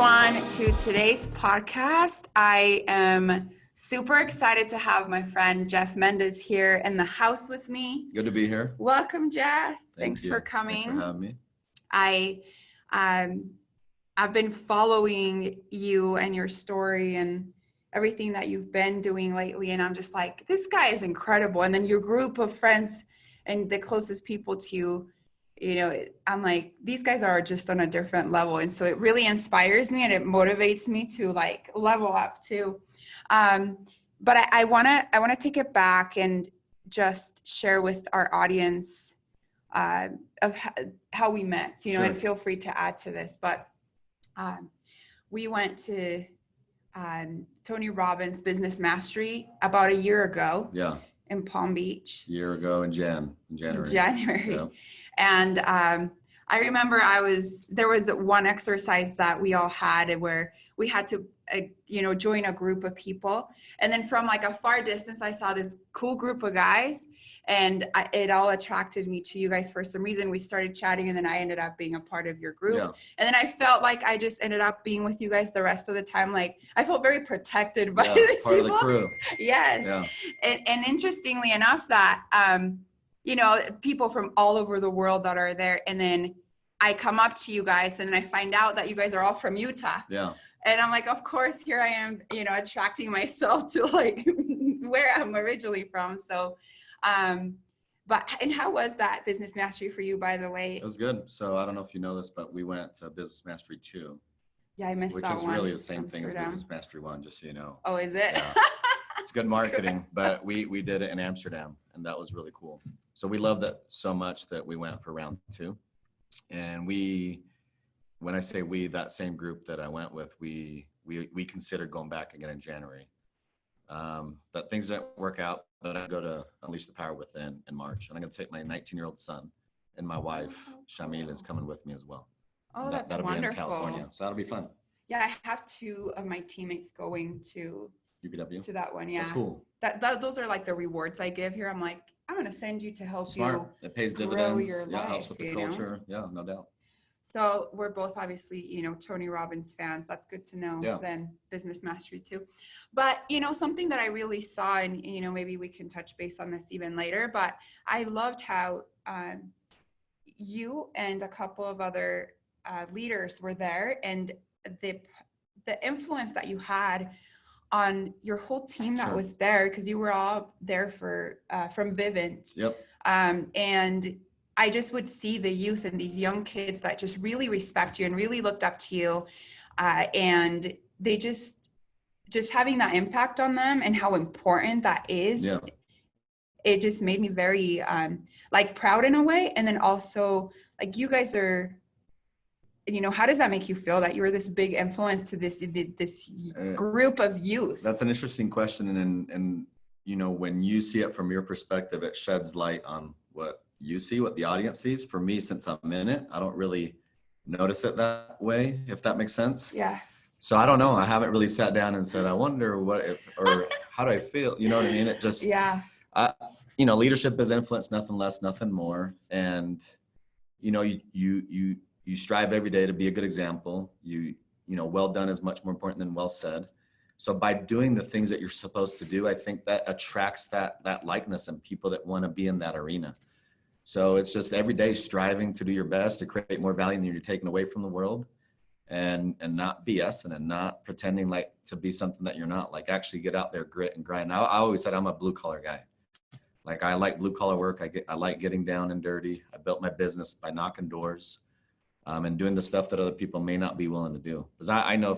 everyone to today's podcast. I am super excited to have my friend Jeff Mendez here in the house with me. Good to be here. Welcome, Jeff. Thanks for coming. Thanks for having me. I've been following you and your story and everything that you've been doing lately, and I'm just like, this guy is incredible. And then your group of friends and the closest people to you, I'm like, these guys are just on a different level. And so it really inspires me and it motivates me to like level up too. But I want to take it back and just share with our audience of how we met, Sure. And feel free to add to this. But we went to Tony Robbins Business Mastery about a year ago. Yeah. In Palm Beach. A year ago in January. Yeah. And I remember there was one exercise that we all had where we had to, join a group of people. And then from like a far distance, I saw this cool group of guys, and it all attracted me to you guys for some reason. We started chatting, and then I ended up being a part of your group. Yeah. And then I felt like I just ended up being with you guys the rest of the time. Like I felt very protected by these part people. Of the crew. Yes. Yeah. And interestingly enough that, people from all over the world that are there. And then I come up to you guys and then I find out that you guys are all from Utah. Yeah. And I'm like, of course, here I am, attracting myself to like where I'm originally from. So, and how was that Business Mastery for you, by the way? It was good. So I don't know if you know this, but we went to Business Mastery 2. Yeah, I missed that one. Which is really the same thing as Business Mastery 1, just so you know. Oh, is it? Yeah. It's good marketing, but we did it in Amsterdam, and that was really cool. So we loved it so much that we went for round 2. And when I say we, that same group that I went with, we considered going back again in January. But things didn't work out, but I go to Unleash the Power Within in March. And I'm going to take my 19-year-old son, and my wife, Shamil, is coming with me as well. Oh, that's that'll wonderful. Be in California, so that'll be fun. Yeah, I have 2 of my teammates going to UPW? To that one, yeah. That's cool. Those are like the rewards I give here. I'm like, I'm going to send you to help Smart. you. It pays grow dividends. Your life, helps with the culture. Yeah, no doubt. So we're both obviously, Tony Robbins fans. That's good to know. Yeah. Then Business Mastery too. But, something that I really saw, and, maybe we can touch base on this even later, but I loved how you and a couple of other leaders were there, and the influence that you had on your whole team that was there, because you were all there from Vivint. Yep. And I just would see the youth and these young kids that just really respect you and really looked up to you. And they just having that impact on them and how important that is. Yeah. It just made me very proud in a way. And then also like you guys are, how does that make you feel that you're this big influence to this group of youth? That's an interesting question. And when you see it from your perspective, it sheds light on what you see, what the audience sees. For me, since I'm in it, I don't really notice it that way, if that makes sense. Yeah. So I don't know. I haven't really sat down and said, I wonder or how do I feel? You know what I mean? It just, yeah. Leadership is influence, nothing less, nothing more. And, you strive every day to be a good example. Well done is much more important than well said. So by doing the things that you're supposed to do, I think that attracts that likeness and people that want to be in that arena. So it's just every day striving to do your best to create more value than you're taking away from the world, and not BSing and not pretending like to be something that you're not. Like actually get out there, grit and grind. I always said I'm a blue collar guy. Like I like blue collar work. I like getting down and dirty. I built my business by knocking doors. And doing the stuff that other people may not be willing to do. Because I know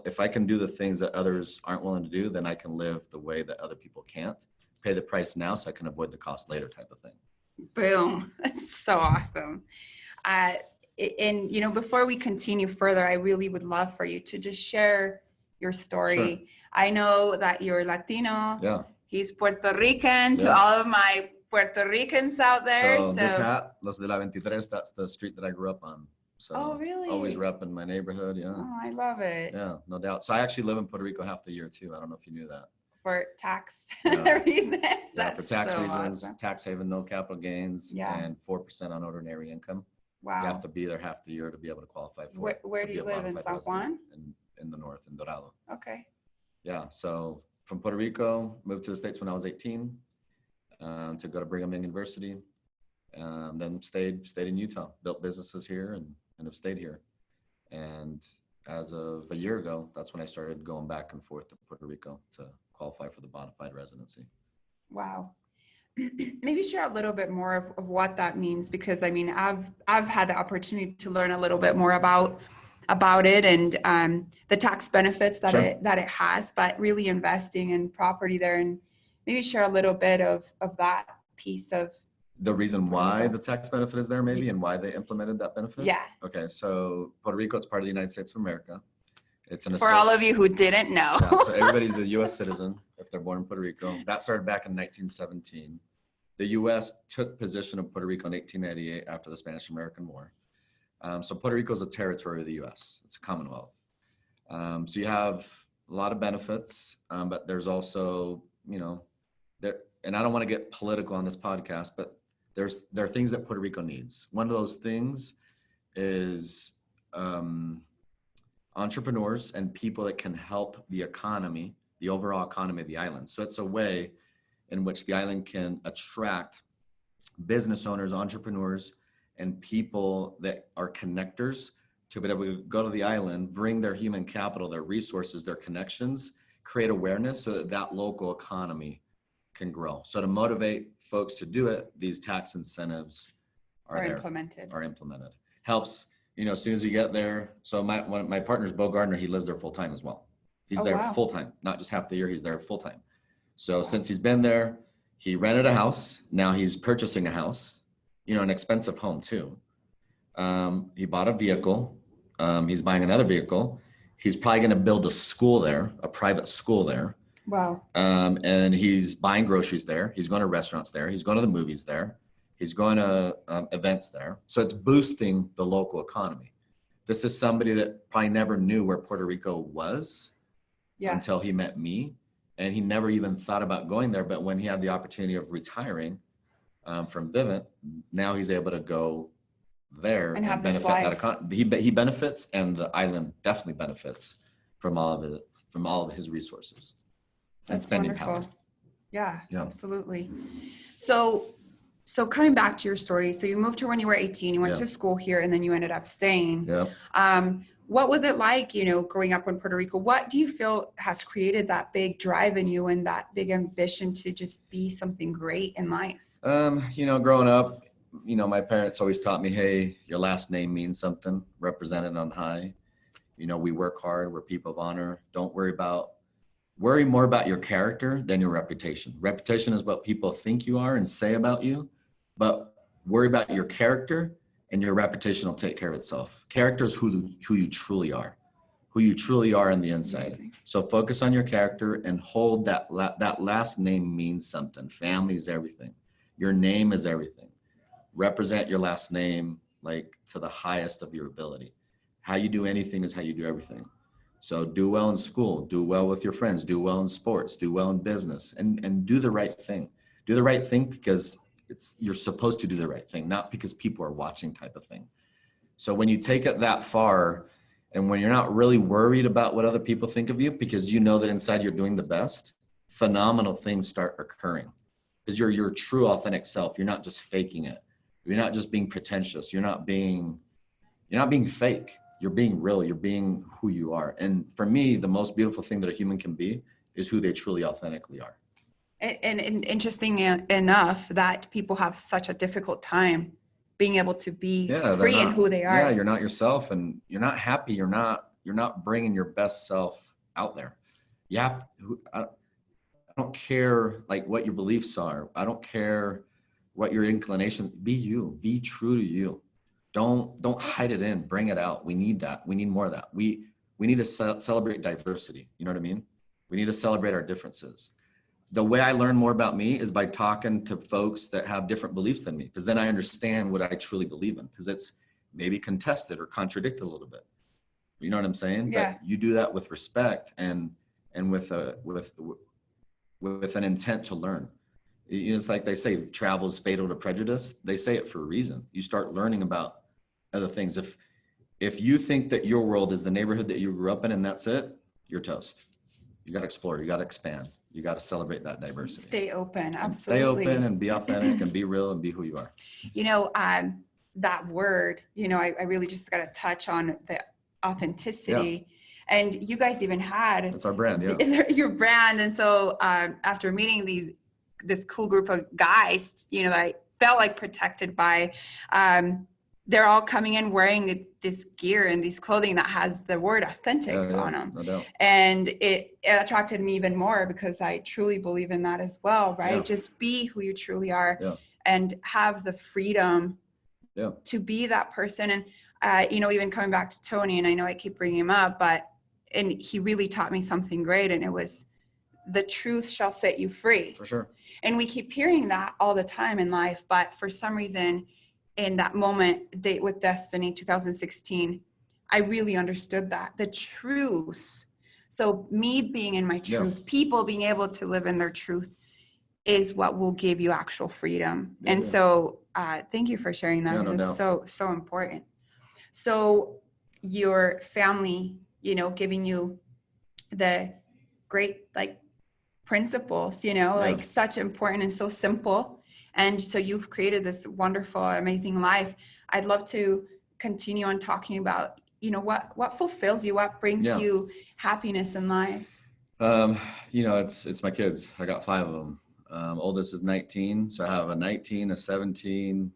if I can do the things that others aren't willing to do, then I can live the way that other people can't. Pay the price now so I can avoid the cost later type of thing. Boom. That's so awesome. And, before we continue further, I really would love for you to just share your story. Sure. I know that you're Latino. Yeah. He's Puerto Rican. To all of my Puerto Ricans out there. So this hat, Los de la 23, that's the street that I grew up on. So oh, really? Always repping my neighborhood. Yeah. Oh, I love it. Yeah, no doubt. So I actually live in Puerto Rico half the year too. I don't know if you knew that. For tax reasons. Yeah, for tax reasons, awesome. Tax haven, no capital gains, and 4% on ordinary income. Wow. You have to be there half the year to be able to qualify for it. Where do you live, in San Juan? In in the north, in Dorado. Okay. Yeah. So from Puerto Rico, moved to the States when I was 18 to go to Brigham Young University. Then stayed in Utah, built businesses here and have stayed here. And as of a year ago, that's when I started going back and forth to Puerto Rico to qualify for the bona fide residency. Wow. Maybe share a little bit more of what that means, because I mean, I've had the opportunity to learn a little bit more about it and the tax benefits that Sure. it has, but really investing in property there, and maybe share a little bit of that piece of the reason Puerto why Rico. the tax benefit is there, maybe, and why they implemented that benefit. Yeah. Okay, so Puerto Rico, it's part of the United States of America. It's an For all of you who didn't know. Yeah, so everybody's a U.S. citizen if they're born in Puerto Rico. That started back in 1917. The U.S. took possession of Puerto Rico in 1898 after the Spanish-American War. So Puerto Rico is a territory of the U.S. It's a Commonwealth. So you have a lot of benefits, but there's also, there. And I don't want to get political on this podcast, but there are things that Puerto Rico needs. One of those things is entrepreneurs and people that can help the economy, the overall economy of the island. So it's a way in which the island can attract business owners, entrepreneurs, and people that are connectors to be able to go to the island, bring their human capital, their resources, their connections, create awareness so that that local economy can grow. So to motivate folks to do it, these tax incentives are implemented. Helps, as soon as you get there. So one of my partners, Bo Gardner, he lives there full time as well. He's there full time, not just half the year, he's there full time. So since he's been there, he rented a house. Now he's purchasing a house, an expensive home too. He bought a vehicle. He's buying another vehicle. He's probably going to build a school there, a private school there. Wow. And he's buying groceries there. He's going to restaurants there. He's going to the movies there. He's going to events there. So it's boosting the local economy. This is somebody that probably never knew where Puerto Rico was until he met me. And he never even thought about going there. But when he had the opportunity of retiring from Vivint, now he's able to go there and benefit that economy. He benefits, and the island definitely benefits from all of his resources. That's spending wonderful. power. Yeah, absolutely. So coming back to your story, so you moved here when you were 18, you went to school here, and then you ended up staying. Yeah. What was it like, growing up in Puerto Rico? What do you feel has created that big drive in you and that big ambition to just be something great in life? Growing up, my parents always taught me, hey, your last name means something, represented on high. We work hard, we're people of honor. Don't worry more about your character than your reputation. Reputation is what people think you are and say about you, but worry about your character, and your reputation will take care of itself. Character is who you truly are on the inside. So focus on your character and hold that last name means something. Family is everything. Your name is everything. Represent your last name to the highest of your ability. How you do anything is how you do everything. So do well in school, do well with your friends, do well in sports, do well in business, and do the right thing. Do the right thing because you're supposed to do the right thing, not because people are watching type of thing. So when you take it that far, and when you're not really worried about what other people think of you, because you know that inside you're doing the best, phenomenal things start occurring. Because you're your true authentic self. You're not just faking it. You're not just being pretentious. You're not being fake. You're being real. You're being who you are. And for me, the most beautiful thing that a human can be is who they truly authentically are. And interesting enough that people have such a difficult time being able to be free in who they are. Yeah, you're not yourself, and you're not happy. You're not bringing your best self out there. I don't care what your beliefs are. I don't care what your inclination. Be you. Be true to you. Don't hide it in. Bring it out. We need that. We need more of that. We need to celebrate diversity. You know what I mean? We need to celebrate our differences. The way I learn more about me is by talking to folks that have different beliefs than me, because then I understand what I truly believe in, because it's maybe contested or contradicted a little bit. You know what I'm saying? Yeah. But you do that with respect and with an intent to learn. It's like they say, travel is fatal to prejudice. They say it for a reason. You start learning about other things. if you think that your world is the neighborhood that you grew up in and that's it, you're toast. You got to explore, you got to expand, you got to celebrate that diversity. Stay open, And absolutely. stay open and be authentic and be real and be who you are. You know, that word, you know, I really just got to touch on the authenticity. Yeah. And you guys even had that's our brand, yeah. Your brand. And so after meeting this cool group of guys, you know, that I felt like protected by, they're all coming in wearing this gear and these clothing that has the word authentic on them. No doubt. And it attracted me even more because I truly believe in that as well, right? Yeah. Just be who you truly are and have the freedom to be that person. And, you know, even coming back to Tony, and I know I keep bringing him up, and he really taught me something great. And it was, the truth shall set you free. For sure. And we keep hearing that all the time in life, but for some reason, in that moment, Date with Destiny 2016, I really understood that the truth. So me being in my truth, people being able to live in their truth is what will give you actual freedom. And so thank you for sharing that. It's so important. So your family, you know, giving you the great like principles, you know, like such important and so simple. And so you've created this wonderful, amazing life. I'd love to continue on talking about, you know, what fulfills you, what brings you happiness in life. You know, it's my kids. I got 5 of them. Oldest is 19, so I have a 19, a 17.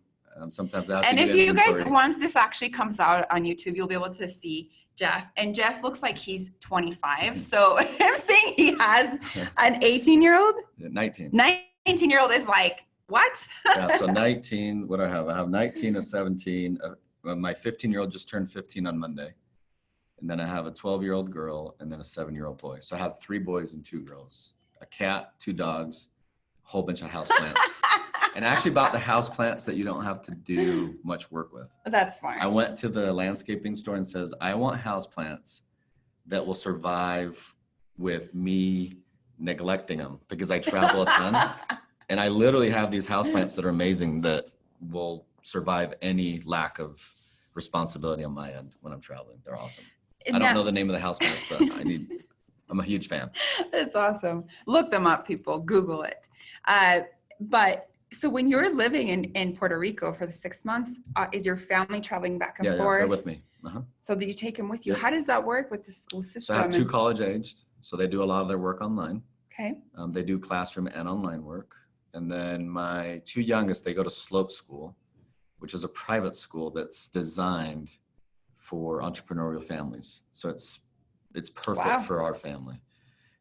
Sometimes I have and to if you guys, once this actually comes out on YouTube, you'll be able to see Jeff. And Jeff looks like he's 25. So I'm saying he has an 18-year-old. 19. 19-year-old is like, what? Yeah, so 19, what do I have? I have 19, a 17. My 15-year-old just turned 15 on Monday. And then I have a 12-year-old girl and then a 7-year-old boy. So I have 3 boys and 2 girls, a cat, 2 dogs, a whole bunch of houseplants. And I actually bought the houseplants that you don't have to do much work with. That's smart. I went to the landscaping store and says, I want houseplants that will survive with me neglecting them because I travel a ton. And I literally have these houseplants that are amazing that will survive any lack of responsibility on my end when I'm traveling. They're awesome. I don't know the name of the houseplants, but I'm a huge fan. It's awesome. Look them up, people. Google it. But so when you're living in Puerto Rico for the 6 months, is your family traveling back and forth? Yeah, they're with me. So do you take them with you? How does that work with the school system? So I have 2 college aged, so they do a lot of their work online. Okay. They do classroom and online work. And then my 2 youngest, they go to Slope School, which is a private school that's designed for entrepreneurial families. So it's perfect for our family.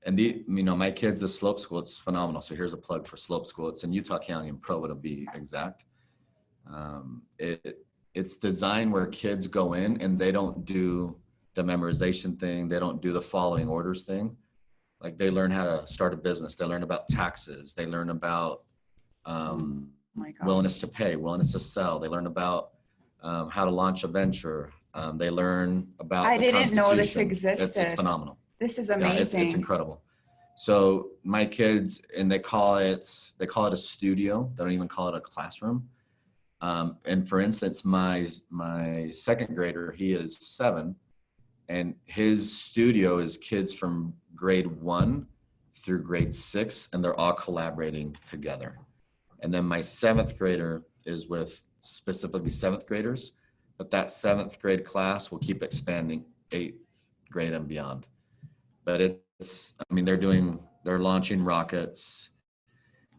And my kids, the Slope School, it's phenomenal. So here's a plug for Slope School. It's in Utah County in Provo to be exact. It's designed where kids go in and they don't do the memorization thing. They don't do the following orders thing. Like they learn how to start a business. They learn about taxes. They learn about willingness to pay, willingness to sell. They learn about how to launch a venture. They learn about I didn't know this existed. It's phenomenal. This is amazing. Yeah, it's incredible. So my kids, and they call it a studio. They don't even call it a classroom. And for instance, my 2nd grader, he is 7, and his studio is kids from grade 1 through grade 6, and they're all collaborating together. And then my 7th grader is with specifically 7th graders, but that 7th grade class will keep expanding 8th grade and beyond. But they're launching rockets.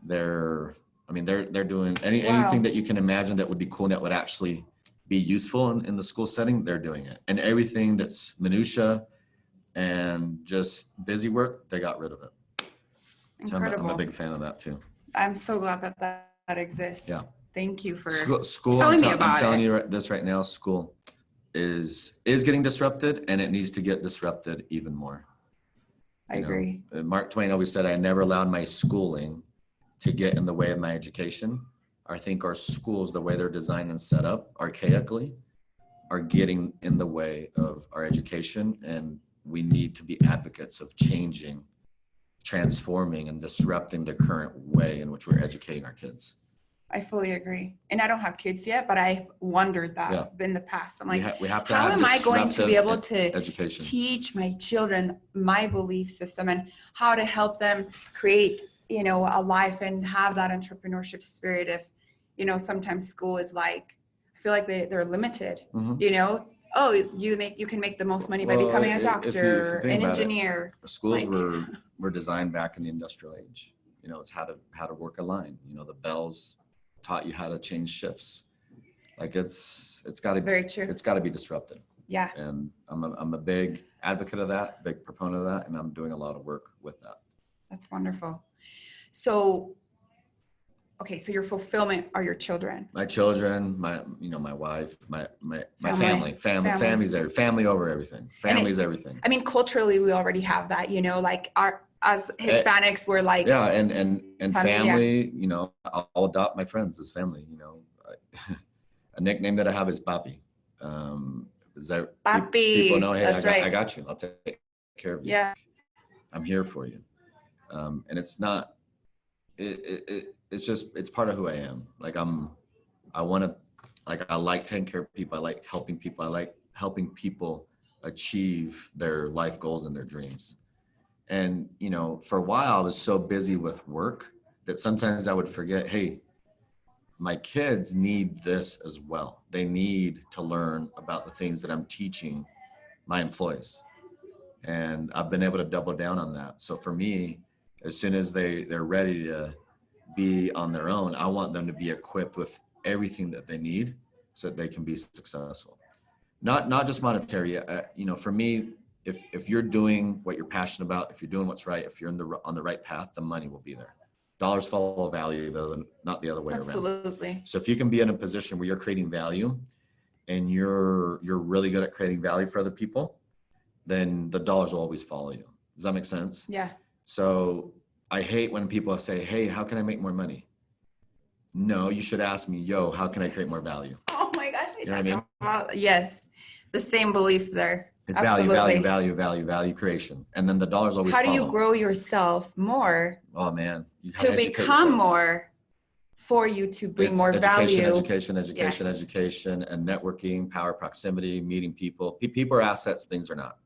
They're doing anything that you can imagine that would be cool and that would actually be useful in the school setting. They're doing it. And everything that's minutia and just busy work, they got rid of it. Incredible. So I'm a big fan of that too. I'm so glad that exists. Yeah. Thank you for school. telling me about it. I'm telling you this right now. School is getting disrupted, and it needs to get disrupted even more. I agree. Mark Twain always said, "I never allowed my schooling to get in the way of my education." I think our schools, the way they're designed and set up archaically, are getting in the way of our education, and we need to be advocates of changing, transforming, and disrupting the current way in which we're educating our kids. I fully agree. And I don't have kids yet, but I've wondered that in the past. I'm like, we have to how have am I going to be able to education. teach my children my belief system and how to help them create, you know, a life and have that entrepreneurship spirit if, you know, sometimes school is like, I feel like they're limited, you know, oh, you can make the most money by becoming a doctor, an engineer. Schools were designed back in the industrial age. You know, it's how to work a line. You know, the bells taught you how to change shifts. Like it's got to very true. It's got to be disrupted. Yeah. And I'm a big advocate of that, big proponent of that, and I'm doing a lot of work with that. That's wonderful. So, okay, so your fulfillment are your children. My children, my wife, my family over everything. Family's everything. I mean, culturally, we already have that. You know, like as Hispanics, we're like and family. You know, I'll adopt my friends as family. You know, a nickname that I have is Papi. Is that Papi? People know, hey, I got you. I'll take care of you. Yeah, I'm here for you. And it's not. It's just it's part of who I am. Like I like taking care of people. I like helping people. I like helping people achieve their life goals and their dreams. And, you know, for a while I was so busy with work that sometimes I would forget, hey, my kids need this as well. They need to learn about the things that I'm teaching my employees. And I've been able to double down on that. So for me, as soon as they're ready to be on their own, I want them to be equipped with everything that they need so that they can be successful. Not just monetary. You know, for me, if you're doing what you're passionate about, if you're doing what's right, if you're on the right path, the money will be there. Dollars follow value, though, not the other way around. Absolutely. So if you can be in a position where you're creating value and you're really good at creating value for other people, then the dollars will always follow you. Does that make sense? Yeah. So I hate when people say, hey, how can I make more money? No, you should ask me, yo, how can I create more value? Oh my gosh. You know what I mean? Yes. The same belief there. It's Absolutely. value creation. And then the dollars always follow. How do you grow yourself more? Oh man. To become more for you to bring more value. Education, and networking, power, proximity, meeting people. People are assets, things are not.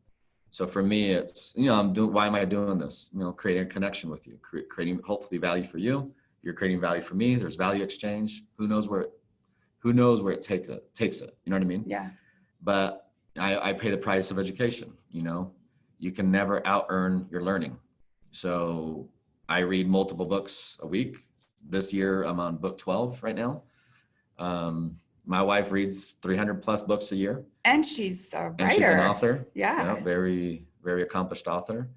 So for me, it's, you know, why am I doing this? You know, creating a connection with you, creating hopefully value for you. You're creating value for me. There's value exchange. Who knows where it takes it. You know what I mean? Yeah. But I pay the price of education. You know, you can never out earn your learning. So I read multiple books a week. This year I'm on book 12 right now. My wife reads 300 plus books a year. And she's a writer. And she's an author. Yeah. Very, very accomplished author.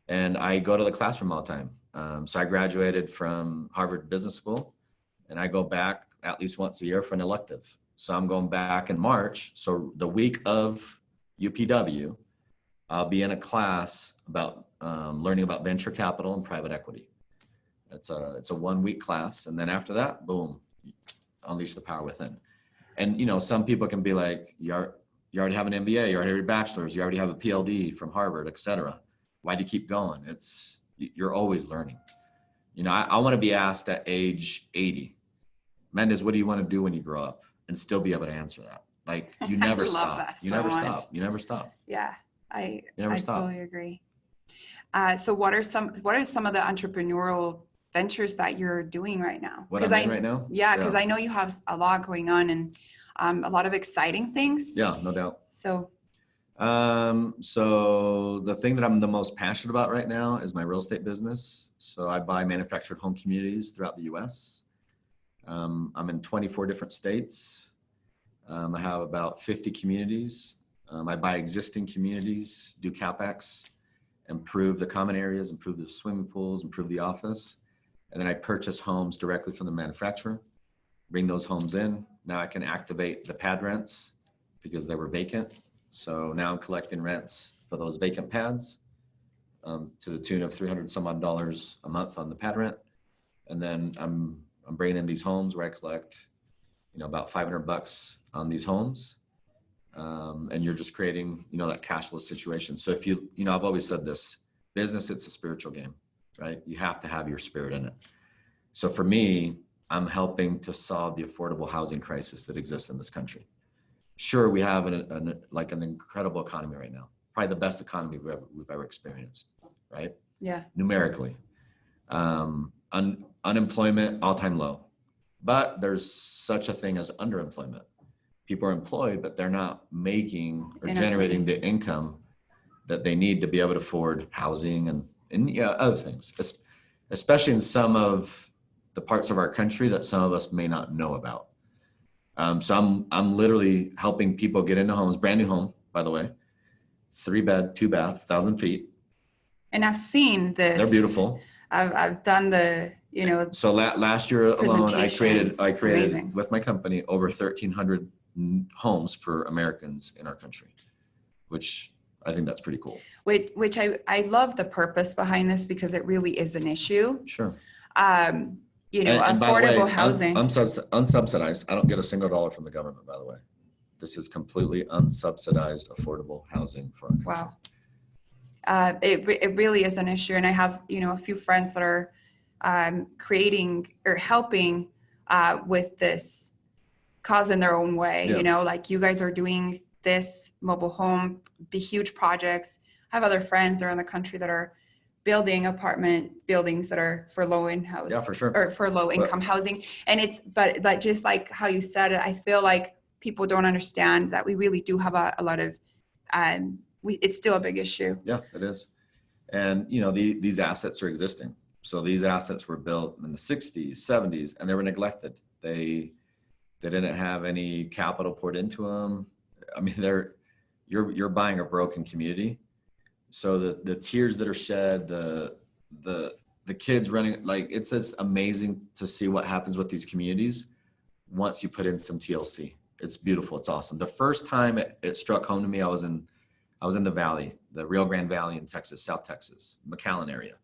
And I go to the classroom all the time. So I graduated from Harvard Business School, and I go back at least once a year for an elective. So I'm going back in March. So the week of UPW, I'll be in a class about learning about venture capital and private equity. It's a 1 week class. And then after that, boom, unleash the power within. And, you know, some people can be like, you already have an MBA, you already have your bachelor's, you already have a PhD from Harvard, et cetera. Why do you keep going? You're always learning. You know, I want to be asked at age 80, Mendez, what do you want to do when you grow up? And still be able to answer that. Like, you never stop. You never stop. You never stop. Yeah, I stop. totally agree. So what are some of the entrepreneurial ventures that you're doing right now? What I'm in right now? Yeah, because I know you have a lot going on and a lot of exciting things. Yeah, no doubt. So the thing that I'm the most passionate about right now is my real estate business. So I buy manufactured home communities throughout the U.S. I'm in 24 different states. I have about 50 communities. I buy existing communities, do CapEx, improve the common areas, improve the swimming pools, improve the office. And then I purchase homes directly from the manufacturer, bring those homes in. Now I can activate the pad rents because they were vacant. So now I'm collecting rents for those vacant pads to the tune of $300 some odd a month on the pad rent. And then I'm bringing in these homes where I collect, you know, about $500 on these homes. And you're just creating, you know, that cash flow situation. So if you know, I've always said this, business, it's a spiritual game, right? You have to have your spirit in it. So for me, I'm helping to solve the affordable housing crisis that exists in this country. Sure, we have an incredible economy right now, probably the best economy we've ever experienced, right? Yeah. Numerically, unemployment all-time low, but there's such a thing as underemployment. People are employed, but they're not making or generating the income that they need to be able to afford housing and other things, especially in some of the parts of our country that some of us may not know about. So I'm literally helping people get into homes, brand new home, by the way, 3-bed, 2-bath, 1,000 feet. And I've seen this. They're beautiful. I've done the, So last year alone, I created amazing. with my company over 1,300 homes for Americans in our country, which I think that's pretty cool. Which I love the purpose behind this, because it really is an issue. Sure. And affordable by the way, housing. Unsubsidized. I don't get a single dollar from the government, by the way. This is completely unsubsidized, affordable housing for our country. Wow. It really is an issue. And I have, a few friends that are creating or helping with this cause in their own way. Yeah. Like you guys are doing this mobile home, be huge projects. I have other friends around the country that are building apartment buildings that are for low income, Yeah, for sure. or for low income housing. And but just like how you said it, I feel like people don't understand that we really do have a lot of, it's still a big issue. Yeah, it is. And these assets are existing. So these assets were built in the 60s, 70s, and they were neglected. They didn't have any capital poured into them. I mean, you're buying a broken community. So the tears that are shed, the kids running, like, it's just amazing to see what happens with these communities once you put in some TLC. It's beautiful. It's awesome. The first time it struck home to me, I was in the valley, the Rio Grande Valley in Texas, South Texas, McAllen area.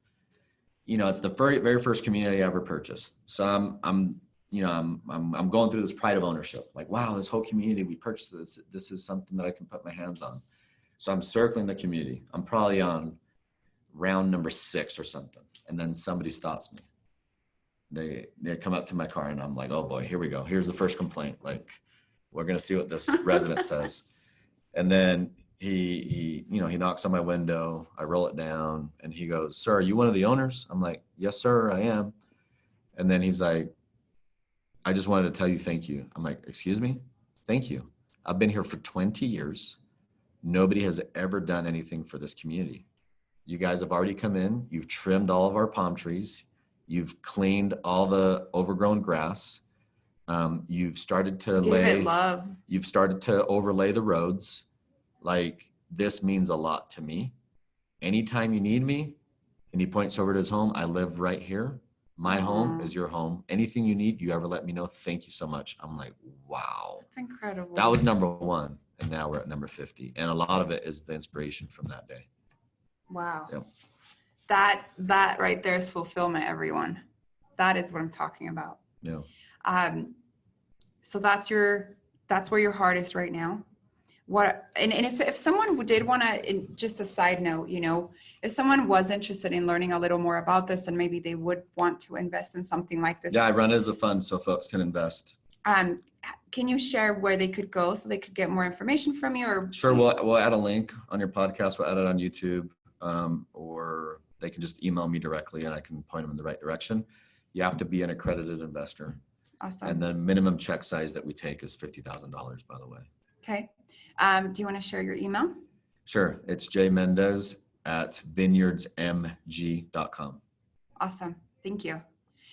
It's the very first community I ever purchased. So I'm going through this pride of ownership. Like, wow, this whole community, we purchased this. This is something that I can put my hands on. So I'm circling the community. I'm probably on round number 6 or something. And then somebody stops me. They come up to my car and I'm like, oh boy, here we go. Here's the first complaint. Like, we're going to see what this resident says. And then he knocks on my window. I roll it down and he goes, sir, are you one of the owners? I'm like, yes, sir, I am. And then he's like, I just wanted to tell you thank you. I'm like, excuse me? Thank you. I've been here for 20 years. Nobody has ever done anything for this community. You guys have already come in. You've trimmed all of our palm trees. You've cleaned all the overgrown grass. You've started to You've started to overlay the roads. Like, this means a lot to me. Anytime you need me, and he points over to his home, I live right here. My home is your home. Anything you need, you ever let me know. Thank you so much. I'm like, wow. That's incredible. That was number 1. And now we're at number 50. And a lot of it is the inspiration from that day. Wow. Yep. That right there is fulfillment, everyone. That is what I'm talking about. Yeah. So that's where your heart is right now. And if someone did want to, just a side note, if someone was interested in learning a little more about this and maybe they would want to invest in something like this. Yeah, I run it as a fund so folks can invest. Can you share where they could go so they could get more information from you? Or sure, we'll add a link on your podcast. We'll add it on YouTube, or they can just email me directly and I can point them in the right direction. You have to be an accredited investor. Awesome. And the minimum check size that we take is $50,000, by the way. Okay. Do you want to share your email? Sure. It's jmendez@vineyardsmg.com. Awesome. Thank you.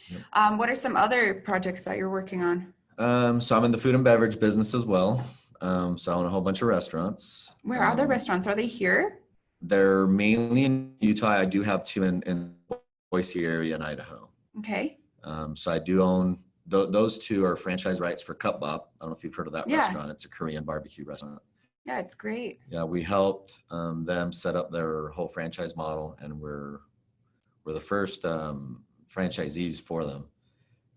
Yep. What are some other projects that you're working on? So I'm in the food and beverage business as well. So I own a whole bunch of restaurants. Where are the restaurants? Are they here? They're mainly in Utah. I do have 2 in Boise area in Idaho. Okay. So I do own, those 2 are franchise rights for Cup Bop. I don't know if you've heard of that restaurant. It's a Korean barbecue restaurant. Yeah, it's great. Yeah, we helped them set up their whole franchise model, and we're the first franchisees for them.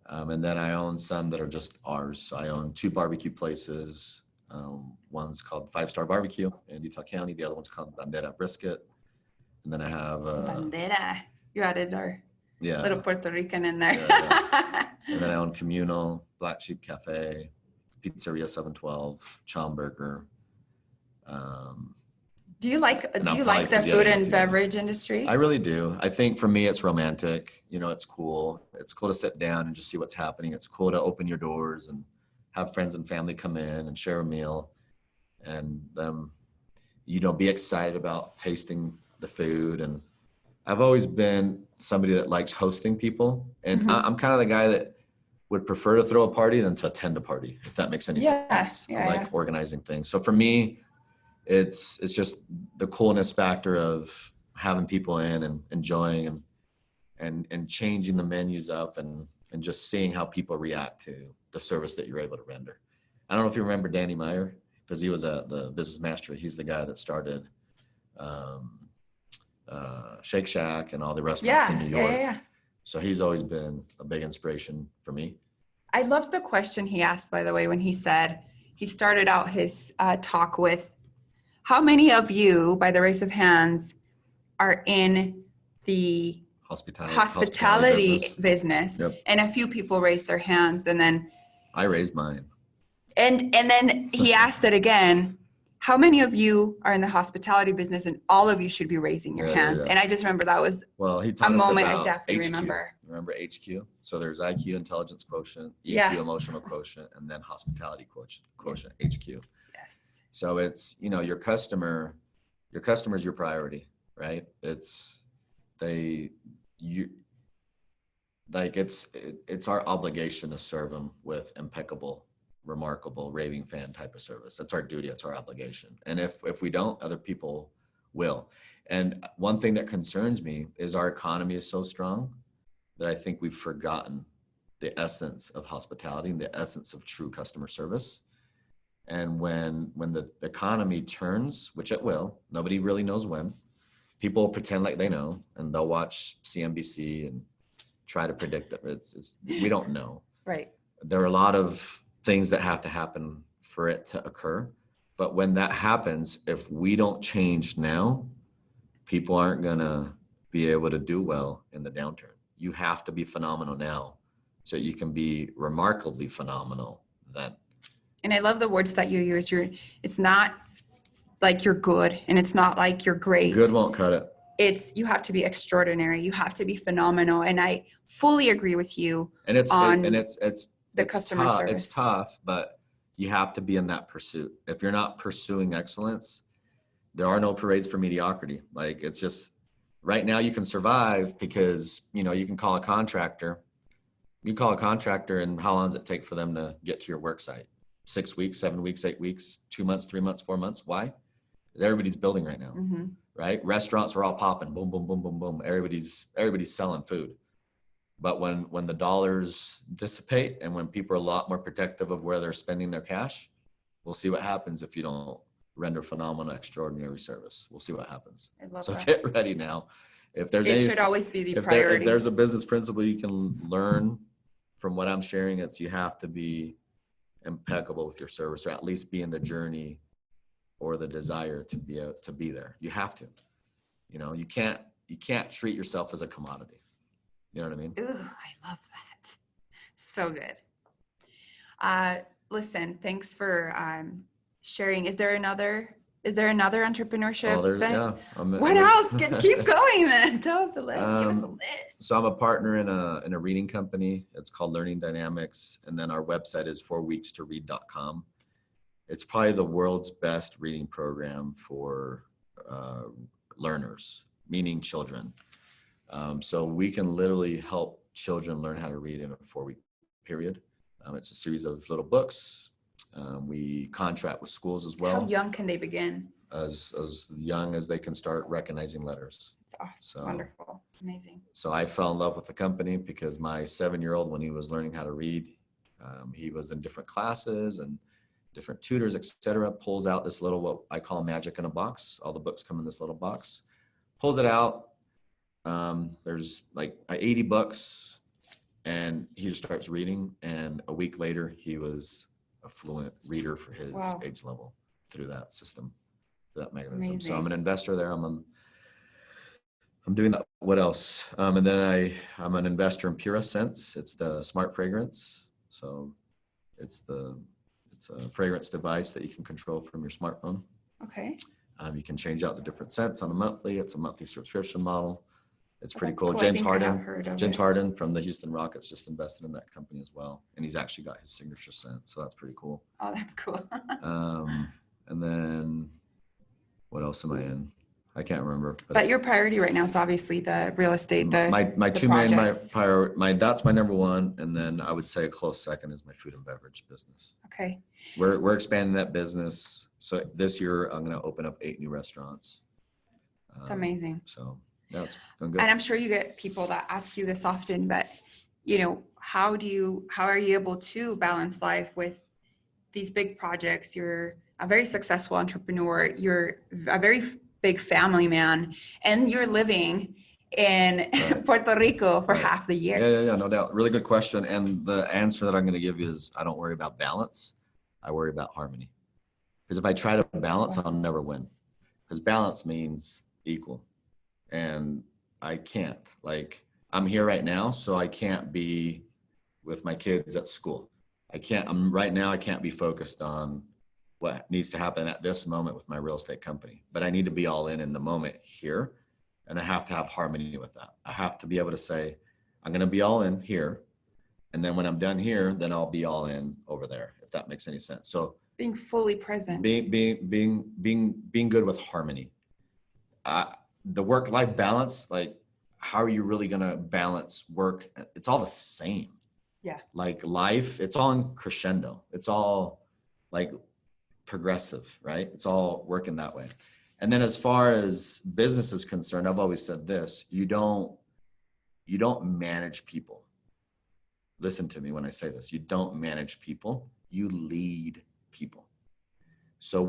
And then I own some that are just ours. So I own 2 barbecue places. One's called 5-Star Barbecue in Utah County. The other one's called Bandera Brisket. And then I have... Bandera. You added our little Puerto Rican in there. Yeah. And then I own Communal, Black Sheep Cafe, Pizzeria 712, Chaumburger. Do you like And I'm the probably food forgetting a and few. beverage industry? I really do. I think for me, it's romantic. You know, it's cool. It's cool to sit down and just see what's happening. It's cool to open your doors and have friends and family come in and share a meal, and you know, be excited about tasting the food. And I've always been somebody that likes hosting people, and I'm kind of the guy that would prefer to throw a party than to attend a party, if that makes any sense. I like organizing things. So for me, it's just the coolness factor of having people in and enjoying and changing the menus up and just seeing how people react to the service that you're able to render. I don't know if you remember Danny Meyer, because he was the business master. He's the guy that started Shake Shack and all the restaurants in New York. So he's always been a big inspiration for me. I loved the question he asked, by the way, when he said he started out his talk with, how many of you, by the raise of hands, are in the hospitality business? Yep. And a few people raised their hands, and then I raised mine. And then he asked it again, how many of you are in the hospitality business? And all of you should be raising your hands. And I just remember that was he taught a us moment about I definitely HQ. remember. Remember HQ? So there's IQ, intelligence quotient, EQ, emotional quotient, and then hospitality quotient, HQ. Yes. So it's, you know, your customer's your priority, right? It's our obligation to serve them with impeccable, remarkable, raving fan type of service. That's our duty. It's our obligation. And if we don't, other people will. And one thing that concerns me is our economy is so strong that I think we've forgotten the essence of hospitality and the essence of true customer service. And when the economy turns, which it will, nobody really knows when, people pretend like they know, and they'll watch CNBC and try to predict it. We don't know. Right. There are a lot of things that have to happen for it to occur. But when that happens, if we don't change now, people aren't going to be able to do well in the downturn. You have to be phenomenal now so you can be remarkably phenomenal then. And I love the words that you use. It's not like you're good, and it's not like you're great. Good won't cut it. You have to be extraordinary. You have to be phenomenal. And I fully agree with you. And it's customer service. It's tough, but you have to be in that pursuit. If you're not pursuing excellence, there are no parades for mediocrity. Like, it's just right now you can survive because, you know, you can call a contractor. You call a contractor, and how long does it take for them to get to your work site? 6 weeks, 7 weeks, 8 weeks, 2 months, 3 months, 4 months. Why? Everybody's building right now, right? Restaurants are all popping, boom, boom, boom, boom, boom. Everybody's selling food. But when the dollars dissipate and when people are a lot more protective of where they're spending their cash, we'll see what happens if you don't render phenomenal, extraordinary service. We'll see what happens. I love so that. Get ready now. If there's should always be the priority. If there's a business principle you can learn from what I'm sharing, it's you have to be impeccable with your service, or at least be in the journey or the desire to be there. You have to. You know, you can't treat yourself as a commodity. You know what I mean? Ooh, I love that. So good. Listen, thanks for sharing. Is there another entrepreneurship thing? What else? Keep going then. Tell us the list. Give us the list. So I'm a partner in a reading company. It's called Learning Dynamics. And then our website is 4weekstoread.com. It's probably the world's best reading program for learners, meaning children. So we can literally help children learn how to read in a 4-week period. It's a series of little books. We contract with schools as well. How young can they begin? As young as they can start recognizing letters. That's awesome. So, wonderful. Amazing. So I fell in love with the company because my 7-year-old, when he was learning how to read, he was in different classes and different tutors, etc., pulls out this little, what I call magic in a box. All the books come in this little box. Pulls it out. There's like 80 books, and he just starts reading. And a week later, he was a fluent reader for his age level through that system, that mechanism. Amazing. So I'm an investor there. I'm doing that. What else? And then I'm an investor in Pura Sense. It's the smart fragrance. So it's a fragrance device that you can control from your smartphone. Okay. You can change out the different scents on a monthly. It's a monthly subscription model. It's pretty cool. I James think I have heard of it. Harden from the Houston Rockets just invested in that company as well. And he's actually got his signature scent. So that's pretty cool. Oh, that's cool. And then what else am I in? I can't remember. But your priority right now is obviously the real estate, my two projects. main, that's my number one. And then I would say a close second is my food and beverage business. Okay. We're expanding that business. So this year I'm going to open up 8 new restaurants. It's amazing. So that's going good. And I'm sure you get people that ask you this often, but you know, how are you able to balance life with these big projects? You're a very successful entrepreneur. You're a very big family man, and you're living in Puerto Rico for half the year. Yeah, no doubt. Really good question. And the answer that I'm going to give you is I don't worry about balance. I worry about harmony. Because if I try to balance, I'll never win. Because balance means equal. And I can't. Like, I'm here right now, so I can't be with my kids at school. I can't be focused on what needs to happen at this moment with my real estate company. But I need to be all in the moment here. And I have to have harmony with that. I have to be able to say, I'm going to be all in here. And then when I'm done here, then I'll be all in over there, if that makes any sense. So being fully present, being good with harmony. The work-life balance, like, how are you really going to balance work? It's all the same. Yeah. Like life, it's all in crescendo. It's all like progressive, right? It's all working that way. And then as far as business is concerned, I've always said this, you don't manage people. Listen to me when I say this. You don't manage people, you lead people. So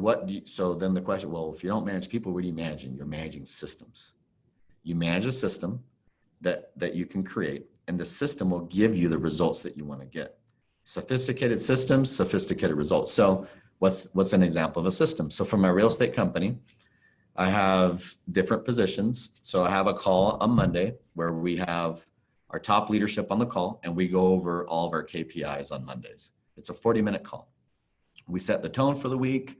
then the question, well, if you don't manage people, what are you managing? You're managing systems. You manage a system that you can create, and the system will give you the results that you want to get. Sophisticated systems, sophisticated results. So what's an example of a system? So for my real estate company, I have different positions. So I have a call on Monday where we have our top leadership on the call, and we go over all of our KPIs on Mondays. It's a 40-minute call. We set the tone for the week.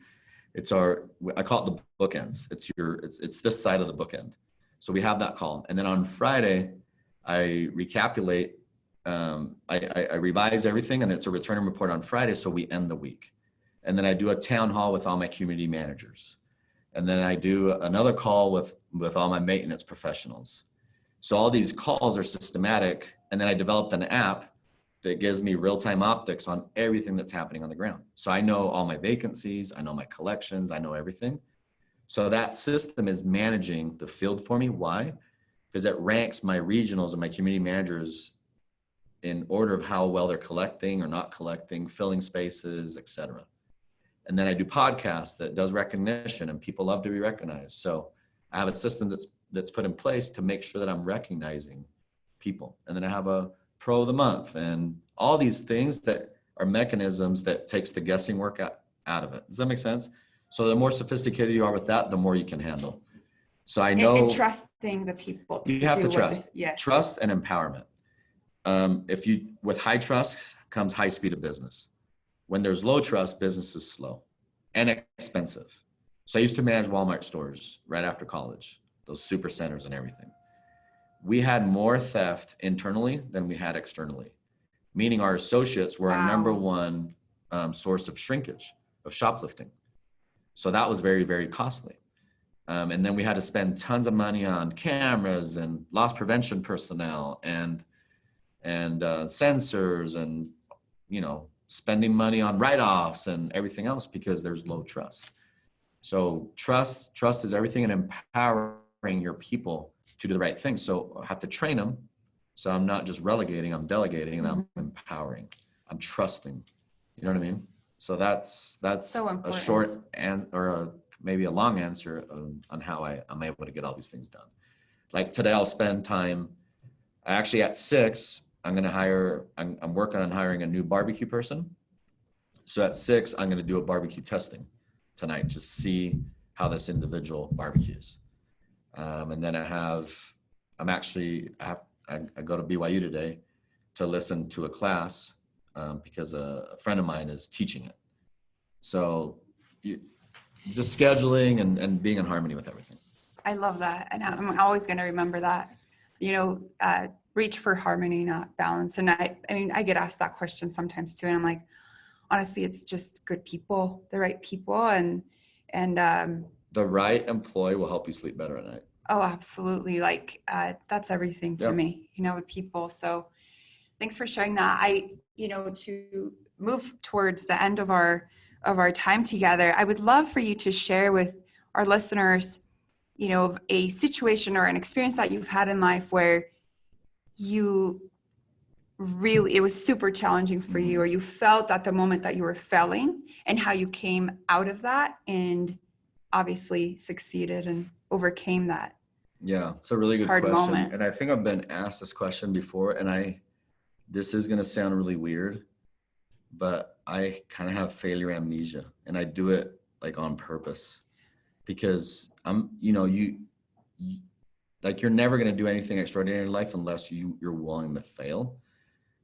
I call it the bookends. It's this side of the bookend. So we have that call. And then on Friday, I recapitulate, I revise everything, and it's a return and report on Friday. So we end the week. And then I do a town hall with all my community managers. And then I do another call with all my maintenance professionals. So all these calls are systematic. And then I developed an app that gives me real-time optics on everything that's happening on the ground. So I know all my vacancies, I know my collections, I know everything. So that system is managing the field for me. Why? Because it ranks my regionals and my community managers in order of how well they're collecting or not collecting, filling spaces, et cetera. And then I do podcasts that does recognition, and people love to be recognized. So I have a system that's put in place to make sure that I'm recognizing people. And then I have a pro of the month and all these things that are mechanisms that takes the guessing work out of it. Does that make sense? So the more sophisticated you are with that, the more you can handle. So I know and trusting the people. You have to trust. Yes. Trust and empowerment. With high trust comes high speed of business. When there's low trust, business is slow and expensive. So I used to manage Walmart stores right after college, those super centers and everything. We had more theft internally than we had externally, meaning our associates were our number one source of shrinkage, of shoplifting. So that was very, very costly. And then we had to spend tons of money on cameras and loss prevention personnel and sensors and, spending money on write-offs and everything else because there's low trust. So trust is everything, and empowering your people to do the right thing. So I have to train them. So I'm not just relegating, I'm delegating, and I'm empowering. I'm trusting. You know what I mean? So that's so a short maybe a long answer on how I'm able to get all these things done. Like today, I'll spend time. Actually, at 6, I'm working on hiring a new barbecue person. So at 6, I'm going to do a barbecue testing tonight to see how this individual barbecues. And then I have I'm actually, I go to BYU today to listen to a class because a friend of mine is teaching it. So just scheduling and being in harmony with everything. I love that. And I'm always going to remember that, reach for harmony, not balance. And I mean, I get asked that question sometimes too. And I'm like, honestly, it's just good people, the right people. And the right employee will help you sleep better at night. Oh, absolutely. Like, that's everything to me, with people. So thanks for sharing that. To move towards the end of our time together, I would love for you to share with our listeners, a situation or an experience that you've had in life where it was super challenging for you, or you felt at the moment that you were failing, and how you came out of that and obviously succeeded and overcame that. Yeah, it's a really good question. Moment. And I think I've been asked this question before, and this is going to sound really weird, but I kind of have failure amnesia, and I do it like on purpose because you're never going to do anything extraordinary in life unless you're willing to fail.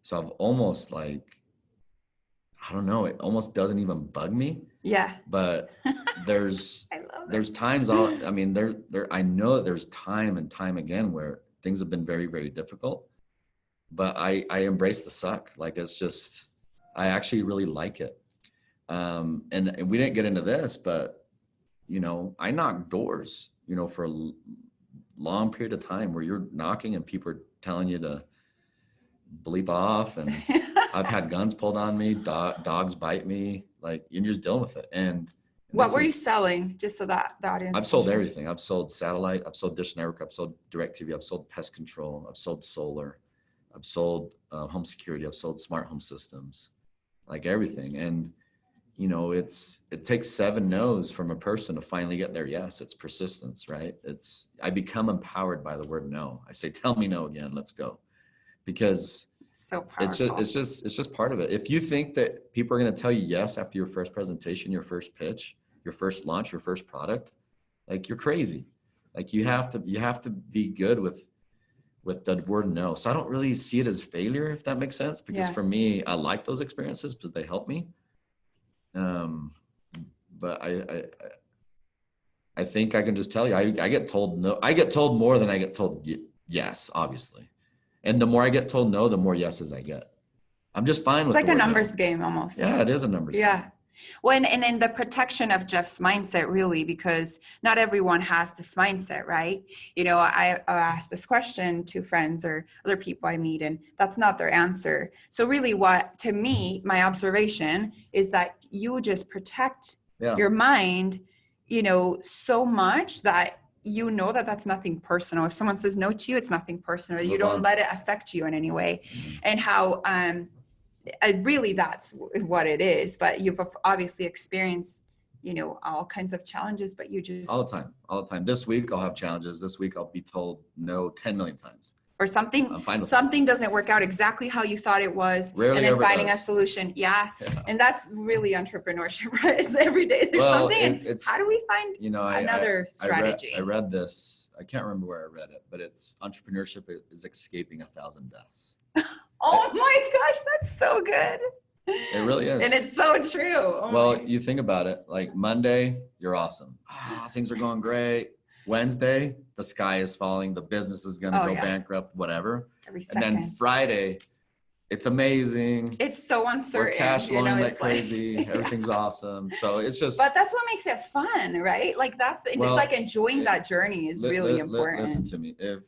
So I've almost I don't know, it almost doesn't even bug me. Yeah. But there's times I know that there's time and time again where things have been very, very difficult, but I embrace the suck. Like, it's just, I actually really like it. And we didn't get into this, but I knocked doors, for a long period of time where you're knocking and people are telling you to bleep off, and I've had guns pulled on me, dogs bite me, like, you're just dealing with it. And what were you selling, just so that the audience? I've sold everything. I've sold satellite, I've sold Dish Network, I've sold DirecTV, I've sold pest control, I've sold solar, I've sold home security, I've sold smart home systems, like everything. And it takes 7 no's from a person to finally get their yes. It's persistence, right? I become empowered by the word no. I say, tell me no again, let's go. Because so powerful. It's just part of it. If you think that people are going to tell you yes after your first presentation, your first pitch, your first launch, your first product, like, you're crazy. Like, you have to be good with the word no. So I don't really see it as failure, if that makes sense, because for me, I like those experiences because they help me. But I think I can just tell you, I get told no. I get told more than I get told yes, obviously. And the more I get told no, the more yeses I get. I'm just fine with it. It's like a numbers game almost. Yeah, it is a numbers game. Yeah. Well, and then the protection of Jeff's mindset, really, because not everyone has this mindset, right? I ask this question to friends or other people I meet, and that's not their answer. So really, to me, my observation is that you just protect your mind, so much that that that's nothing personal. If someone says no to you, it's nothing personal. You don't let it affect you in any way. And how really that's what it is. But you've obviously experienced all kinds of challenges, but you just all the time. This week I'll have challenges. This week I'll be told no 10 million times, or something doesn't work out exactly how you thought it was. Rarely and then ever finding does. A solution. Yeah. And that's really entrepreneurship, right? It's every day there's something. How do we find another strategy? I read this. I can't remember where I read it, but it's entrepreneurship is escaping 1,000 deaths. Oh my gosh, that's so good. It really is. And it's so true. You think about it, like Monday, you're awesome. Things are going great. Wednesday, the sky is falling. The business is going to go bankrupt, whatever. Every second. And then Friday, it's amazing. It's so uncertain. We're cash flowing like crazy. Everything's awesome. So it's just. But that's what makes it fun, right? Like just like enjoying that journey is really important. Listen to me. If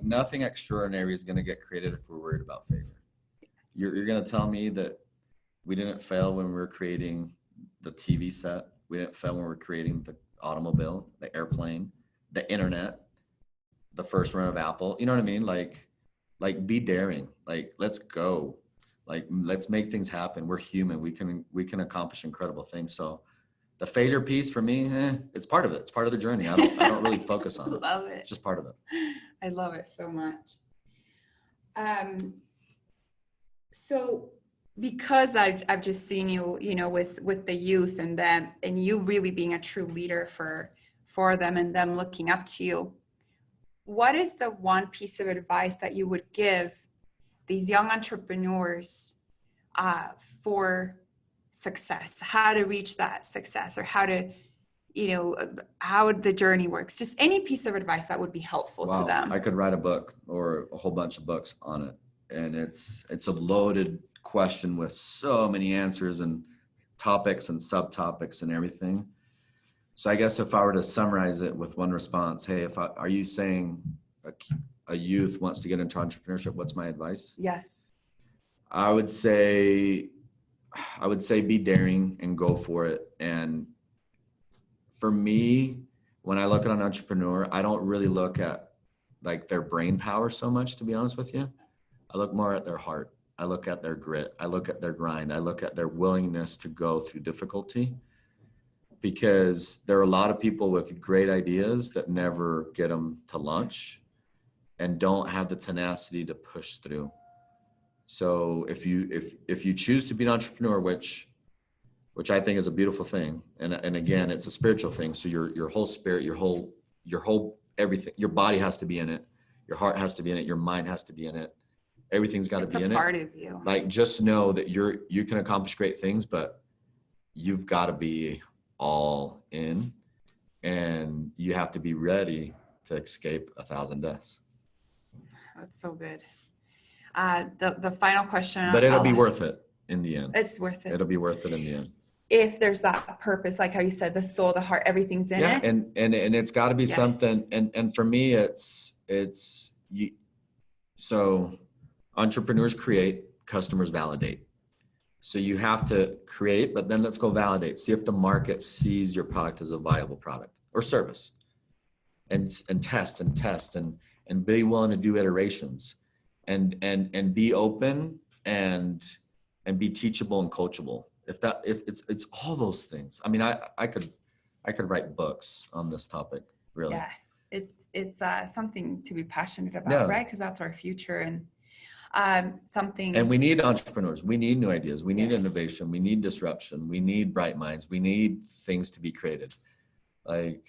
nothing extraordinary is going to get created if we're worried about failure. You're going to tell me that we didn't fail when we were creating the TV set. We didn't fail when we were creating the automobile, the airplane, the internet, the first run of Apple. You know what I mean? Like be daring. Like, let's go. Like, let's make things happen. We're human. We can accomplish incredible things. So the failure piece for me, it's part of it. It's part of the journey. I don't really focus on it. Love it. It's just part of it. I love it so much. So because I've just seen you, with the youth and them, and you really being a true leader for them and them looking up to you, what is the one piece of advice that you would give these young entrepreneurs for success, how to reach that success, or how to, how the journey works? Just any piece of advice that would be helpful to them. I could write a book or a whole bunch of books on it. And it's a loaded question with so many answers and topics and subtopics and everything. So I guess if I were to summarize it with one response, hey, are you saying a youth wants to get into entrepreneurship, what's my advice? Yeah. I would say be daring and go for it. And for me, when I look at an entrepreneur, I don't really look at like their brain power so much, to be honest with you. I look more at their heart. I look at their grit. I look at their grind. I look at their willingness to go through difficulty, because there are a lot of people with great ideas that never get them to launch and don't have the tenacity to push through. So if you choose to be an entrepreneur, which I think is a beautiful thing, and again, it's a spiritual thing. So your whole spirit, your whole everything, your body has to be in it, your heart has to be in it, your mind has to be in it. Everything's got to be in it. It's a part of you. Like, just know that you can accomplish great things, but you've got to be all in, and you have to be ready to escape 1,000 deaths. That's so good. The final question. But it'll be worth it in the end. It's worth it. It'll be worth it in the end. If there's that purpose, like how you said, the soul, the heart, everything's in it. And it's got to be something. And for me, it's you. So entrepreneurs create, customers validate. So you have to create, but then let's go validate. See if the market sees your product as a viable product or service, and test and be willing to do iterations, and be open and be teachable and coachable. If it's all those things. I mean, I could write books on this topic, really. Yeah, it's something to be passionate about, right? Because that's our future, and And we need entrepreneurs. We need new ideas. We need innovation. We need disruption. We need bright minds. We need things to be created. Like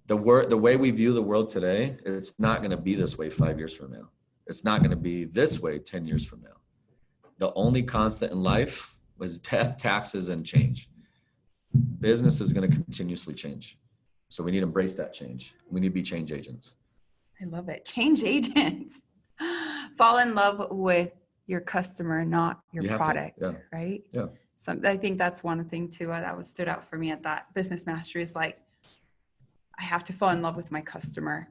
the way we view the world today, it's not going to be this way 5 years from now. It's not going to be this way 10 years from now. The only constant in life was death, taxes, and change. Business is going to continuously change. So we need to embrace that change. We need to be change agents. I love it. Change agents. Fall in love with your customer, not your product, right? Yeah. So I think that's one thing too that was stood out for me at that business mastery is like, I have to fall in love with my customer.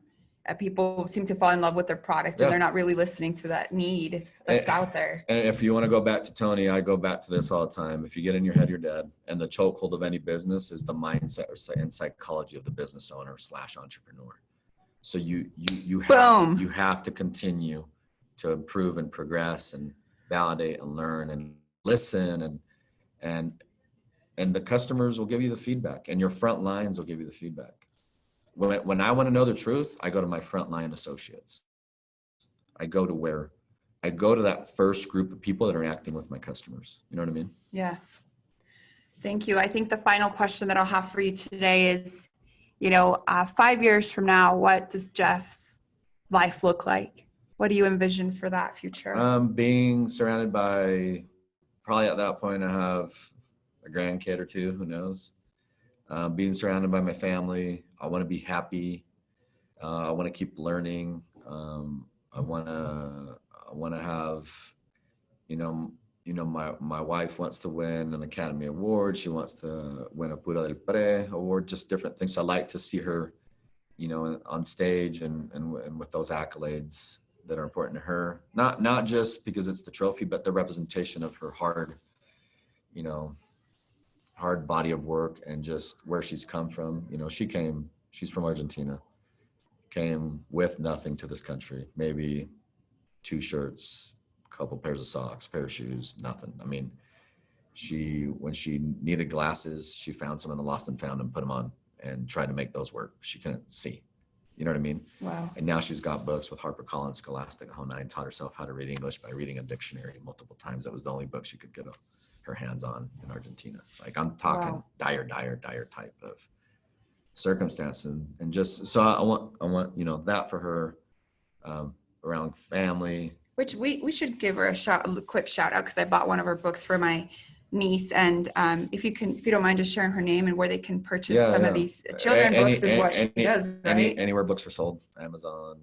People seem to fall in love with their product and they're not really listening to that need that's out there. And if you want to go back to Tony, I go back to this all the time. If you get in your head, you're dead. And the chokehold of any business is the mindset and psychology of the business owner / entrepreneur. So you have to continue to improve and progress and validate and learn and listen, and the customers will give you the feedback, and your front lines will give you the feedback. When I want to know the truth, I go to my frontline associates. I go to that first group of people that are interacting with my customers. You know what I mean? Yeah. Thank you. I think the final question that I'll have for you today is, 5 years from now, what does Jeff's life look like? What do you envision for that future? Being surrounded by, probably at that point, I have a grandkid or two, who knows? Being surrounded by my family. I want to be happy. I want to keep learning. I want to have, my wife wants to win an Academy Award. She wants to win a Pura del Pre award, just different things. So I like to see her, on stage and with those accolades that are important to her. Not just because it's the trophy, but the representation of her hard body of work and just where she's come from. She's from Argentina, came with nothing to this country, maybe 2 shirts, a couple pairs of socks, pair of shoes, nothing. I mean, when she needed glasses, she found some in the lost and found and put them on and tried to make those work. She couldn't see. You know what I mean? Wow. And now she's got books with HarperCollins, Scholastic, whole nine, taught herself how to read English by reading a dictionary multiple times. That was the only book she could get her hands on in Argentina. Like, I'm talking dire type of circumstance, and just so I want you know that for her, around family. Which we should give her a quick shout out, because I bought one of her books for my niece, and if you don't mind just sharing her name and where they can purchase some of these children books is what she does, right? Anywhere books are sold, Amazon,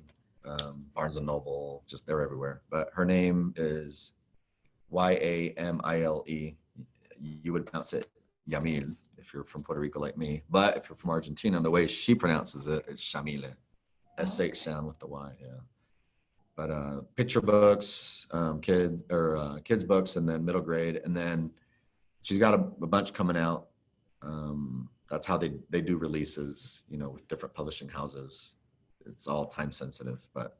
Barnes and Noble, just they're everywhere. But her name is Yamile. You would pronounce it Yamil if you're from Puerto Rico like me, but if you're from Argentina, the way she pronounces it, it's Shamile. SH sound with the Y, yeah. But picture books, kids books, and then middle grade, and then she's got a bunch coming out. That's how they do releases, you know, with different publishing houses. It's all time sensitive, but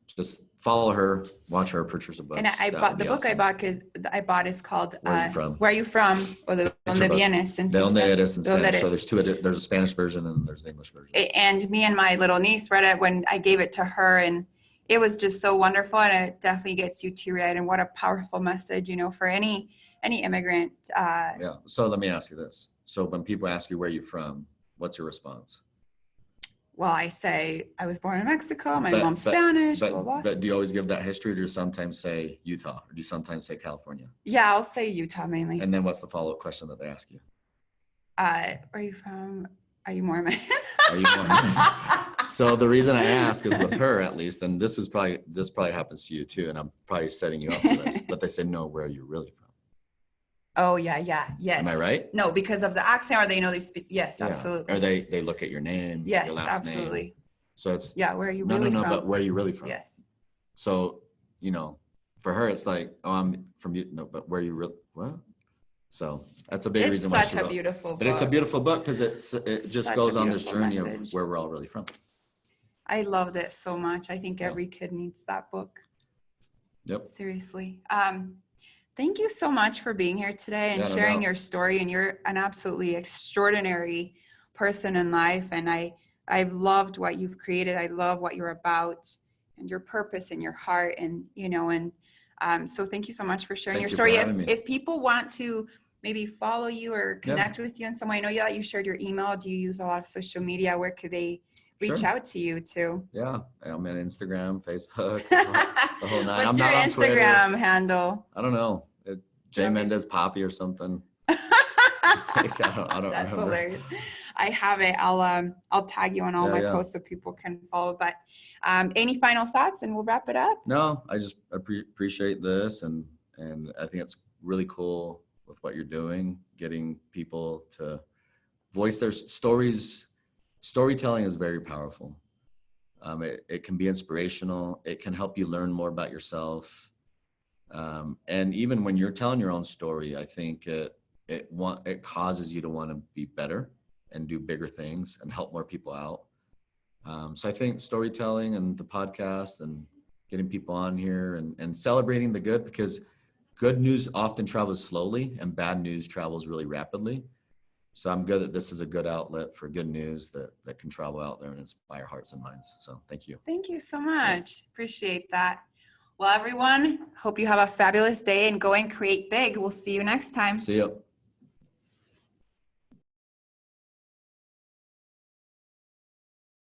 just follow her, watch her purchase of books. And I bought the book awesome. I bought is called Where Are You From? Where Are You From? Or De Donde Vienes in Spanish. Spanish. So there's two. There's a Spanish version and there's the English version. And me and my little niece read it when I gave it to her, and it was just so wonderful, and it definitely gets you teary-eyed. And what a powerful message, you know, for any immigrant. Yeah. So let me ask you this. So when people ask you where you're from, what's your response? Well, I say I was born in Mexico. My mom's Spanish. Blah, blah, blah. But do you always give that history, or do you sometimes say Utah, or do you sometimes say California? Yeah, I'll say Utah mainly. And then what's the follow-up question that they ask you? Where are you from? Are you Mormon? Are you Mormon? So the reason I ask is with her, at least, and this probably happens to you too, and I'm probably setting you up for this, but they say, no, where are you really from? Oh, yeah, yes. Am I right? No, because of the accent, or they know they speak. Yes, yeah. Absolutely. Or they look at your name, yes, your last absolutely. name. So it's where are you really from? No, but where are you really from? Yes. So, you know, for her, it's like, oh, I'm from you. No, but where are you really? What? So that's a big reason why. It's such a beautiful book. But it's a beautiful book because it just goes on this journey of where we're all really from. I loved it so much. I think every kid needs that book. Yep. Seriously. Thank you so much for being here today and sharing your story. And you're an absolutely extraordinary person in life. And I've loved what you've created. I love what you're about and your purpose and your heart. And, you know, so thank you so much for sharing your story. If people want to maybe follow you or connect with you in some way, I know you shared your email. Do you use a lot of social media? Where could they reach out to you too? Yeah, I'm on Instagram, Facebook, the whole nine. What's I'm your not Instagram on handle? I don't know. J Mendez Poppy or something. I don't That's remember. Hilarious. I have it. I'll tag you on all my posts so people can follow. But any final thoughts, and we'll wrap it up? No, I just appreciate this, and I think it's really cool with what you're doing, getting people to voice their stories. Storytelling is very powerful. It can be inspirational. It can help you learn more about yourself. And even when you're telling your own story, I think it causes you to want to be better and do bigger things and help more people out. So I think storytelling and the podcast and getting people on here and celebrating the good, because good news often travels slowly and bad news travels really rapidly. So I'm good that this is a good outlet for good news that can travel out there and inspire hearts and minds. So thank you. Thank you so much. Appreciate that. Well, everyone, hope you have a fabulous day and go and create big. We'll see you next time. See you.